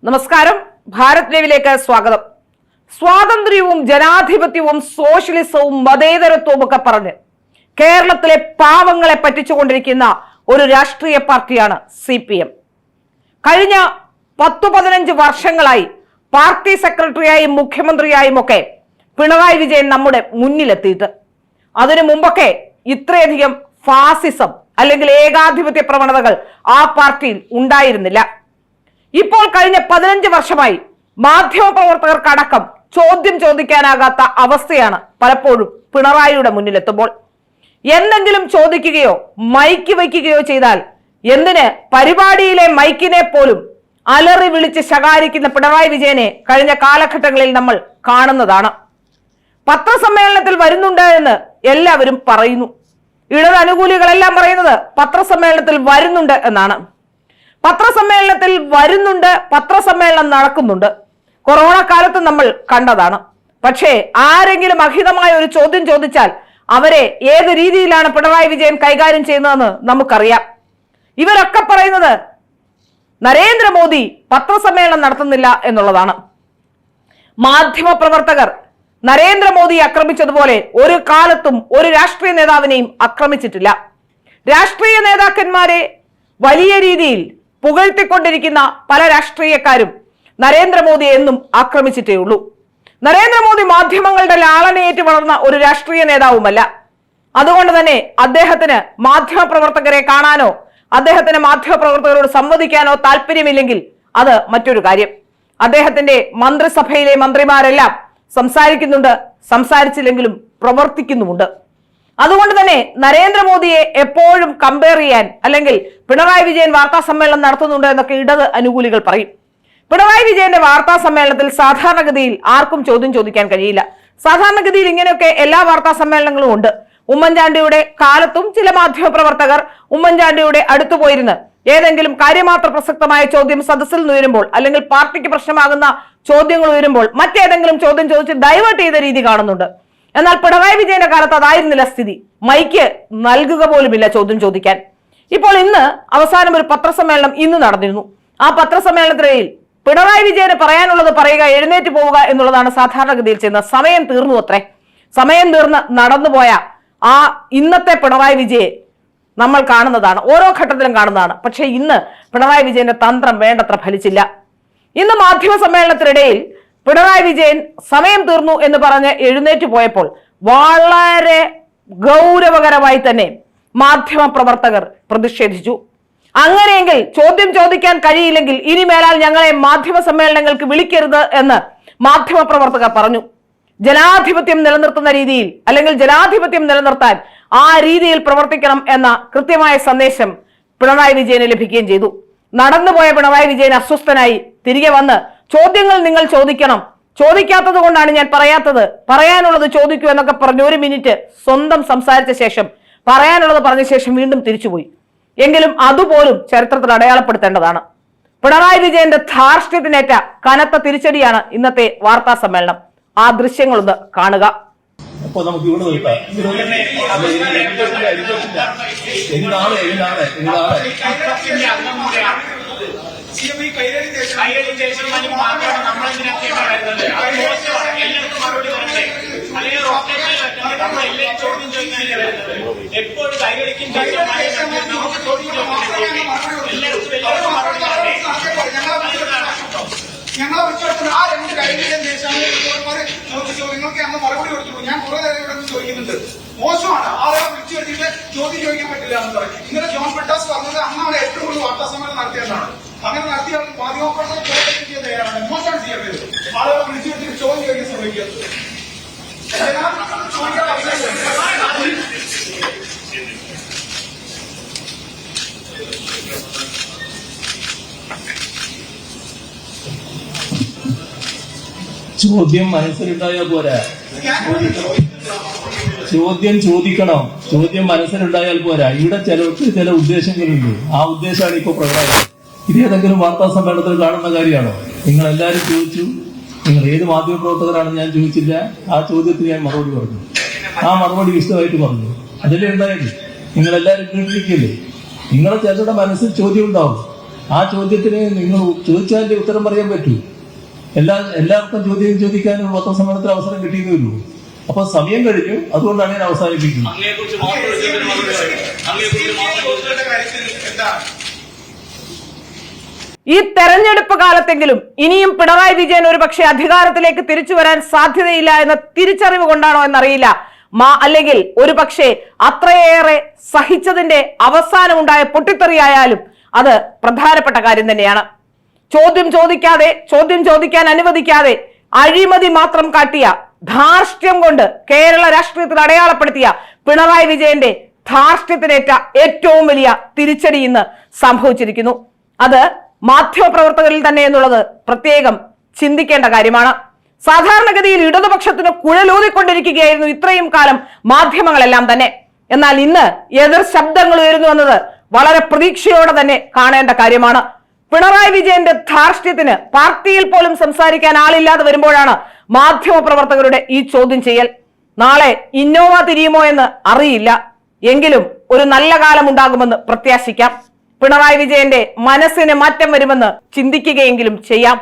നമസ്കാരം. ഭാരത് ലൈവിലേക്ക് സ്വാഗതം. സ്വാതന്ത്ര്യവും ജനാധിപത്യവും സോഷ്യലിസവും മതേതരത്വവും ഒക്കെ പറഞ്ഞ് കേരളത്തിലെ പാവങ്ങളെ പറ്റിച്ചുകൊണ്ടിരിക്കുന്ന ഒരു രാഷ്ട്രീയ പാർട്ടിയാണ് CPM. കഴിഞ്ഞ 10-15 വർഷങ്ങളായി പാർട്ടി സെക്രട്ടറിയായും മുഖ്യമന്ത്രിയായും ഒക്കെ പിണറായി വിജയൻ നമ്മുടെ മുന്നിലെത്തിയിട്ട് അതിനു മുമ്പൊക്കെ ഇത്രയധികം ഫാസിസം അല്ലെങ്കിൽ ഏകാധിപത്യ പ്രവണതകൾ ആ പാർട്ടിയിൽ ഉണ്ടായിരുന്നില്ല. ഇപ്പോൾ കഴിഞ്ഞ 15 വർഷമായി മാധ്യമപ്രവർത്തകർക്കടക്കം ചോദ്യം ചോദിക്കാനാകാത്ത അവസ്ഥയാണ് പലപ്പോഴും പിണറായിയുടെ മുന്നിലെത്തുമ്പോൾ. എന്തെങ്കിലും ചോദിക്കുകയോ മൈക്ക് വയ്ക്കുകയോ ചെയ്താൽ എന്തിന് പരിപാടിയിലെ മൈക്കിനെ പോലും അലറി വിളിച്ച് ശകാരിക്കുന്ന പിണറായി വിജയനെ കഴിഞ്ഞ കാലഘട്ടങ്ങളിൽ നമ്മൾ കാണുന്നതാണ്. പത്രസമ്മേളനത്തിൽ വരുന്നുണ്ട് എന്ന് എല്ലാവരും പറയുന്നു. ഇടത് അനുകൂലികളെല്ലാം പറയുന്നത് പത്രസമ്മേളനത്തിൽ വരുന്നുണ്ട് എന്നാണ്. പത്രസമ്മേളനത്തിൽ വരുന്നുണ്ട്, പത്രസമ്മേളനം നടക്കുന്നുണ്ട്. കൊറോണ കാലത്ത് നമ്മൾ കണ്ടതാണ്. പക്ഷേ ആരെങ്കിലും അഹിതമായ ഒരു ചോദ്യം ചോദിച്ചാൽ അവരെ ഏത് രീതിയിലാണ് പിണറായി വിജയൻ കൈകാര്യം ചെയ്യുന്നതെന്ന് നമുക്കറിയാം. ഇവരൊക്കെ പറയുന്നത് നരേന്ദ്രമോദി പത്രസമ്മേളനം നടത്തുന്നില്ല എന്നുള്ളതാണ്. മാധ്യമപ്രവർത്തകർ നരേന്ദ്രമോദിയെ ആക്രമിച്ചതുപോലെ ഒരു കാലത്തും ഒരു രാഷ്ട്രീയ നേതാവിനെയും ആക്രമിച്ചിട്ടില്ല. രാഷ്ട്രീയ നേതാക്കന്മാരെ വലിയ രീതിയിൽ പുകഴ്ത്തിക്കൊണ്ടിരിക്കുന്ന പല രാഷ്ട്രീയക്കാരും നരേന്ദ്രമോദിയെ എന്നും ആക്രമിച്ചിട്ടേ ഉള്ളൂ. നരേന്ദ്രമോദി മാധ്യമങ്ങളുടെ ലാളനയേറ്റ് വളർന്ന ഒരു രാഷ്ട്രീയ നേതാവുമല്ല. അതുകൊണ്ട് തന്നെ അദ്ദേഹത്തിന് മാധ്യമപ്രവർത്തകരെ കാണാനോ അദ്ദേഹത്തിന് മാധ്യമപ്രവർത്തകരോട് സംവദിക്കാനോ താല്പര്യമില്ലെങ്കിൽ അത് മറ്റൊരു കാര്യം. അദ്ദേഹത്തിന്റെ മന്ത്രിസഭയിലെ മന്ത്രിമാരെല്ലാം സംസാരിക്കുന്നുണ്ട്, സംസാരിച്ചില്ലെങ്കിലും പ്രവർത്തിക്കുന്നുമുണ്ട്. അതുകൊണ്ട് തന്നെ നരേന്ദ്രമോദിയെ എപ്പോഴും കമ്പയർ ചെയ്യാൻ അല്ലെങ്കിൽ പിണറായി വിജയൻ വാർത്താ സമ്മേളനം നടത്തുന്നുണ്ട് എന്നൊക്കെ ഇടത് അനുകൂലികൾ പറയും. പിണറായി വിജയന്റെ വാർത്താ സമ്മേളനത്തിൽ സാധാരണഗതിയിൽ ആർക്കും ചോദ്യം ചോദിക്കാൻ കഴിയില്ല. സാധാരണഗതിയിൽ ഇങ്ങനെയൊക്കെ എല്ലാ വാർത്താ സമ്മേളനങ്ങളും ഉണ്ട്. ഉമ്മൻചാണ്ടിയുടെ കാലത്തും ചില മാധ്യമപ്രവർത്തകർ ഉമ്മൻചാണ്ടിയുടെ അടുത്തു പോയിരുന്ന് ഏതെങ്കിലും കാര്യമാത്ര പ്രസക്തമായ ചോദ്യം സദസ്സിൽ ഉയരുമ്പോൾ അല്ലെങ്കിൽ പാർട്ടിക്ക് പ്രശ്നമാകുന്ന ചോദ്യങ്ങൾ ഉയരുമ്പോൾ മറ്റേതെങ്കിലും ചോദ്യം ചോദിച്ച് ഡൈവേർട്ട് ചെയ്ത രീതി കാണുന്നുണ്ട്. എന്നാൽ പിണറായി വിജയന്റെ കാലത്ത് അതായിരുന്നില്ല സ്ഥിതി. മൈക്ക് നൽകുക പോലുമില്ല ചോദ്യം ചോദിക്കാൻ. ഇപ്പോൾ ഇന്ന് അവസാനം ഒരു പത്രസമ്മേളനം ഇന്ന് നടന്നിരുന്നു. ആ പത്രസമ്മേളനത്തിനിടയിൽ പിണറായി വിജയന് പറയാനുള്ളത് പറയുക, എഴുന്നേറ്റ് പോവുക എന്നുള്ളതാണ് സാധാരണഗതിയിൽ ചെയ്യുന്നത്. സമയം തീർന്നു അത്രേ. സമയം തീർന്ന് നടന്നുപോയ ആ ഇന്നത്തെ പിണറായി വിജയെ നമ്മൾ കാണുന്നതാണ്, ഓരോ ഘട്ടത്തിലും കാണുന്നതാണ്. പക്ഷെ ഇന്ന് പിണറായി വിജയന്റെ തന്ത്രം വേണ്ടത്ര ഫലിച്ചില്ല. ഇന്ന് മാധ്യമ സമ്മേളനത്തിനിടയിൽ പിണറായി വിജയൻ സമയം തീർന്നു എന്ന് പറഞ്ഞ് എഴുന്നേറ്റ് പോയപ്പോൾ വളരെ ഗൗരവകരമായി തന്നെ മാധ്യമ പ്രവർത്തകർ പ്രതിഷേധിച്ചു. അങ്ങനെയെങ്കിൽ ചോദ്യം ചോദിക്കാൻ കഴിയില്ലെങ്കിൽ ഇനി മേലാൽ ഞങ്ങളെ മാധ്യമ സമ്മേളനങ്ങൾക്ക് വിളിക്കരുത് എന്ന് മാധ്യമ പ്രവർത്തകർ പറഞ്ഞു. ജനാധിപത്യം നിലനിർത്തുന്ന രീതിയിൽ അല്ലെങ്കിൽ ജനാധിപത്യം നിലനിർത്താൻ ആ രീതിയിൽ പ്രവർത്തിക്കണം എന്ന കൃത്യമായ സന്ദേശം പിണറായി വിജയന് ലഭിക്കുകയും ചെയ്തു. നടന്നുപോയ പിണറായി വിജയൻ അസ്വസ്ഥനായി തിരികെ വന്ന് ചോദ്യങ്ങൾ നിങ്ങൾ ചോദിക്കണം, ചോദിക്കാത്തത് കൊണ്ടാണ് ഞാൻ പറയാത്തത്, പറയാനുള്ളത് ചോദിക്കൂ എന്നൊക്കെ പറഞ്ഞ് 1 മിനിറ്റ് സ്വന്തം സംസാരിച്ച ശേഷം പറയാനുള്ളത് പറഞ്ഞ ശേഷം വീണ്ടും തിരിച്ചുപോയി. എങ്കിലും അതുപോലും ചരിത്രത്തിൽ അടയാളപ്പെടുത്തേണ്ടതാണ്. പിണറായി വിജയന്റെ ധാർഷ്ട്യത്തിനേറ്റ കനത്ത തിരിച്ചടിയാണ് ഇന്നത്തെ വാർത്താ സമ്മേളനം. ആ ദൃശ്യങ്ങളൊന്ന് കാണുക. അപ്പൊ നമുക്ക് ഇവിടെ നിർത്താം. എപ്പോഴും കൈകളിക്കും ഞങ്ങളെ വിളിച്ചെടുത്തത് ആ 2 കൈകളിലും നിങ്ങൾക്ക് അന്ന് മറുപടി കൊടുത്തു. ഞാൻ കുറെ നേരം ഇവിടെ നിന്ന് ചോദിക്കുന്നുണ്ട്. മോശമാണ് ആളെ വിളിച്ചു വരുത്തിയിട്ട് ചോദ്യം ചോദിക്കാൻ പറ്റില്ല എന്ന് പറയും. ഇന്നലെ ജോൺ ബ്രിട്ടാസ് പറഞ്ഞത് അന്നാണ് ഏറ്റവും കൂടുതൽ വാർത്താ സമ്മേളനം നടത്തിയതാണ്. അങ്ങനെ നടത്തിയ മാധ്യമപ്രവർത്തകർ ചോദ്യം ചെയ്ത നേരാണ്. മോശമാണ് ചെയ്യേണ്ടത്. ആളുകളെ വിളിച്ചു വരുത്തിയിട്ട് ചോദ്യം ചോദിക്കാൻ ശ്രമിക്കുന്നത്. ചോദ്യം മനസ്സിലുണ്ടായാൽ പോരാ, ചോദ്യം ചോദിക്കണം. ചോദ്യം മനസ്സിലുണ്ടായാൽ പോരാ. ഇവിടെ ചിലർക്ക് ചില ഉദ്ദേശങ്ങളുണ്ട്. ആ ഉദ്ദേശമാണ് ഇപ്പൊ പ്രകടനം. ഇതേതെങ്കിലും വാർത്താ സമ്മേളനത്തിൽ കാണുന്ന കാര്യമാണോ? നിങ്ങൾ എല്ലാവരും ചോദിച്ചു, നിങ്ങൾ ഏത് മാധ്യമപ്രവർത്തകരാണെന്ന് ഞാൻ ചോദിച്ചില്ല. ആ ചോദ്യത്തിന് ഞാൻ മറുപടി പറഞ്ഞു. ആ മറുപടി വിശദമായിട്ട് പറഞ്ഞു. അതിലേ ഉണ്ടായത്. നിങ്ങളെല്ലാവരും കേട്ടിരിക്കില്ലേ? നിങ്ങളെ ചിലരുടെ മനസ്സിൽ ചോദ്യം ഉണ്ടാവും. ആ ചോദ്യത്തിന് നിങ്ങൾ ചോദിച്ചാലേ ഉത്തരം പറയാൻ പറ്റൂ. എല്ലാവർക്കും ചോദ്യം ചോദിക്കാനും പത്രസമ്മേളനത്തിൽ അവസരം കിട്ടിയതേ ഉള്ളൂ. അപ്പൊ സമയം കഴിഞ്ഞു, അതുകൊണ്ടാണ് ഞാൻ അവസാനിപ്പിക്കുന്നത്. ഈ തെരഞ്ഞെടുപ്പ് കാലത്തെങ്കിലും ഇനിയും പിണറായി വിജയൻ ഒരു പക്ഷേ അധികാരത്തിലേക്ക് തിരിച്ചു വരാൻ സാധ്യതയില്ല എന്ന തിരിച്ചറിവ് കൊണ്ടാണോ എന്നറിയില്ല, അല്ലെങ്കിൽ ഒരു പക്ഷേ അത്രയേറെ സഹിച്ചതിന്റെ അവസാനം ഉണ്ടായ പൊട്ടിത്തെറിയായാലും അത് പ്രധാനപ്പെട്ട കാര്യം തന്നെയാണ്. ചോദ്യം ചോദിക്കാൻ അനുവദിക്കാതെ അഴിമതി മാത്രം കാട്ടിയ ധാർഷ്ട്യം കൊണ്ട് കേരള രാഷ്ട്രീയത്തിൽ അടയാളപ്പെടുത്തിയ പിണറായി വിജയന്റെ ധാർഷ്ട്യത്തിനേറ്റ ഏറ്റവും വലിയ തിരിച്ചടി ഇന്ന് സംഭവിച്ചിരിക്കുന്നു. അത് മാധ്യമപ്രവർത്തകരിൽ തന്നെ എന്നുള്ളത് പ്രത്യേകം ചിന്തിക്കേണ്ട കാര്യമാണ്. സാധാരണഗതിയിൽ ഇടതുപക്ഷത്തിന് കുഴലൂതിക്കൊണ്ടിരിക്കുകയായിരുന്നു ഇത്രയും കാലം മാധ്യമങ്ങളെല്ലാം തന്നെ. എന്നാൽ ഇന്ന് എതിർ ശബ്ദങ്ങൾ ഉയരുന്നു എന്നത് വളരെ പ്രതീക്ഷയോടെ തന്നെ കാണേണ്ട കാര്യമാണ്. പിണറായി വിജയന്റെ ധാർഷ്ട്യത്തിന് പാർട്ടിയിൽ പോലും സംസാരിക്കാൻ ആളില്ലാതെ വരുമ്പോഴാണ് മാധ്യമപ്രവർത്തകരുടെ ഈ ചോദ്യം ചെയ്യൽ. നാളെ ഇന്നോവ തിരിയുമോ എന്ന് അറിയില്ല, എങ്കിലും ഒരു നല്ല കാലം ഉണ്ടാകുമെന്ന് പ്രത്യാശിക്കാം. പിണറായി വിജയന്റെ മനസ്സിന് മാറ്റം വരുമെന്ന് ചിന്തിക്കുകയെങ്കിലും ചെയ്യാം.